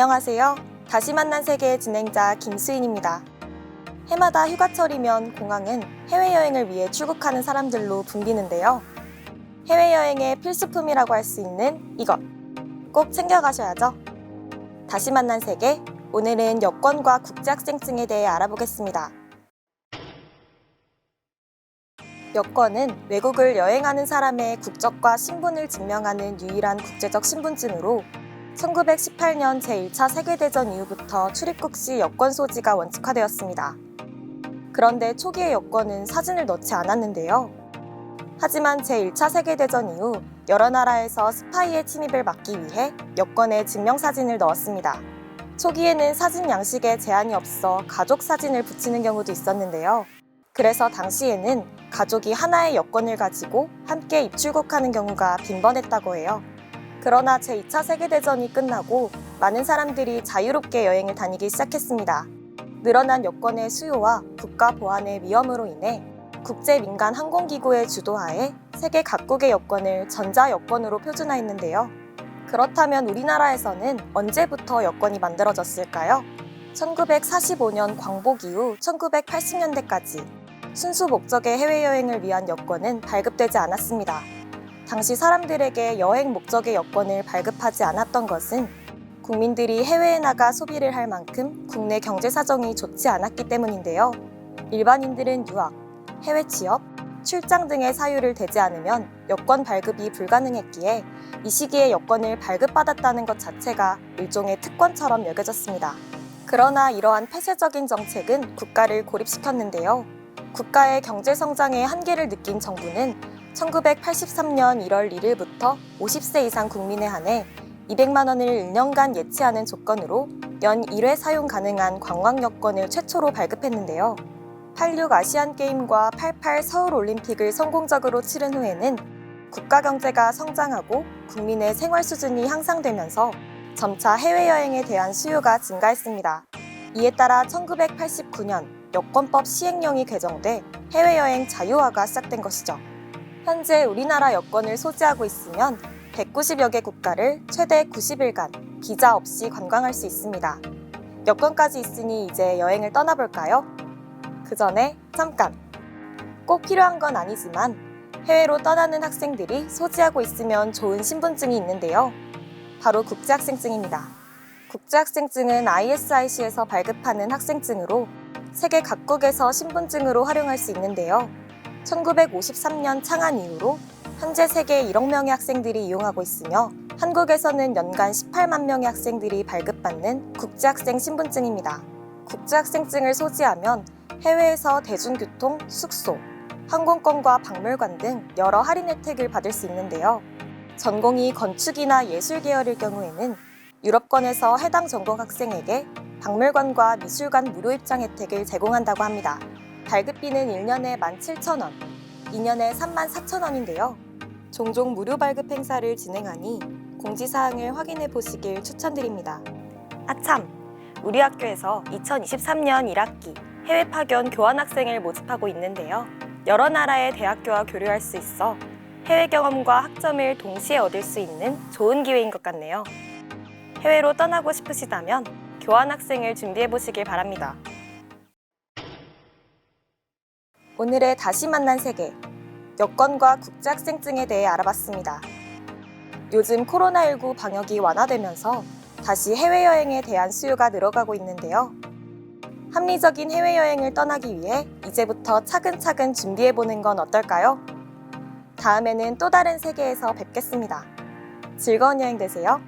안녕하세요. 다시 만난 세계의 진행자 김수인입니다. 해마다 휴가철이면 공항은 해외여행을 위해 출국하는 사람들로 붐비는데요. 해외여행의 필수품이라고 할 수 있는 이것, 꼭 챙겨가셔야죠. 다시 만난 세계, 오늘은 여권과 국제학생증에 대해 알아보겠습니다. 여권은 외국을 여행하는 사람의 국적과 신분을 증명하는 유일한 국제적 신분증으로 1918년 제1차 세계대전 이후부터 출입국 시 여권 소지가 원칙화되었습니다. 그런데 초기의 여권은 사진을 넣지 않았는데요. 하지만 제1차 세계대전 이후 여러 나라에서 스파이의 침입을 막기 위해 여권에 증명사진을 넣었습니다. 초기에는 사진 양식에 제한이 없어 가족 사진을 붙이는 경우도 있었는데요. 그래서 당시에는 가족이 하나의 여권을 가지고 함께 입출국하는 경우가 빈번했다고 해요. 그러나 제2차 세계대전이 끝나고 많은 사람들이 자유롭게 여행을 다니기 시작했습니다. 늘어난 여권의 수요와 국가 보안의 위험으로 인해 국제민간 항공기구의 주도하에 세계 각국의 여권을 전자여권으로 표준화했는데요. 그렇다면 우리나라에서는 언제부터 여권이 만들어졌을까요? 1945년 광복 이후 1980년대까지 순수 목적의 해외여행을 위한 여권은 발급되지 않았습니다. 당시 사람들에게 여행 목적의 여권을 발급하지 않았던 것은 국민들이 해외에 나가 소비를 할 만큼 국내 경제 사정이 좋지 않았기 때문인데요. 일반인들은 유학, 해외 취업, 출장 등의 사유를 대지 않으면 여권 발급이 불가능했기에 이 시기에 여권을 발급받았다는 것 자체가 일종의 특권처럼 여겨졌습니다. 그러나 이러한 폐쇄적인 정책은 국가를 고립시켰는데요. 국가의 경제 성장의 한계를 느낀 정부는 1983년 1월 1일부터 50세 이상 국민에 한해 200만 원을 1년간 예치하는 조건으로 연 1회 사용 가능한 관광 여권을 최초로 발급했는데요. 86 아시안게임과 88 서울올림픽을 성공적으로 치른 후에는 국가 경제가 성장하고 국민의 생활 수준이 향상되면서 점차 해외여행에 대한 수요가 증가했습니다. 이에 따라 1989년 여권법 시행령이 개정돼 해외여행 자유화가 시작된 것이죠. 현재 우리나라 여권을 소지하고 있으면 190여 개 국가를 최대 90일간 비자 없이 관광할 수 있습니다. 여권까지 있으니 이제 여행을 떠나볼까요? 그 전에 잠깐! 꼭 필요한 건 아니지만 해외로 떠나는 학생들이 소지하고 있으면 좋은 신분증이 있는데요. 바로 국제학생증입니다. 국제학생증은 ISIC에서 발급하는 학생증으로 세계 각국에서 신분증으로 활용할 수 있는데요. 1953년 창안 이후로 현재 세계 1억 명의 학생들이 이용하고 있으며 한국에서는 연간 18만 명의 학생들이 발급받는 국제학생 신분증입니다. 국제학생증을 소지하면 해외에서 대중교통, 숙소, 항공권과 박물관 등 여러 할인 혜택을 받을 수 있는데요. 전공이 건축이나 예술 계열일 경우에는 유럽권에서 해당 전공 학생에게 박물관과 미술관 무료 입장 혜택을 제공한다고 합니다. 발급비는 1년에 17,000원, 2년에 34,000원인데요. 종종 무료 발급 행사를 진행하니 공지사항을 확인해 보시길 추천드립니다. 아참! 우리 학교에서 2023년 1학기 해외 파견 교환학생을 모집하고 있는데요. 여러 나라의 대학교와 교류할 수 있어 해외 경험과 학점을 동시에 얻을 수 있는 좋은 기회인 것 같네요. 해외로 떠나고 싶으시다면 교환학생을 준비해 보시길 바랍니다. 오늘의 다시 만난 세계, 여권과 국제학생증에 대해 알아봤습니다. 요즘 코로나19 방역이 완화되면서 다시 해외여행에 대한 수요가 늘어가고 있는데요. 합리적인 해외여행을 떠나기 위해 이제부터 차근차근 준비해보는 건 어떨까요? 다음에는 또 다른 세계에서 뵙겠습니다. 즐거운 여행 되세요.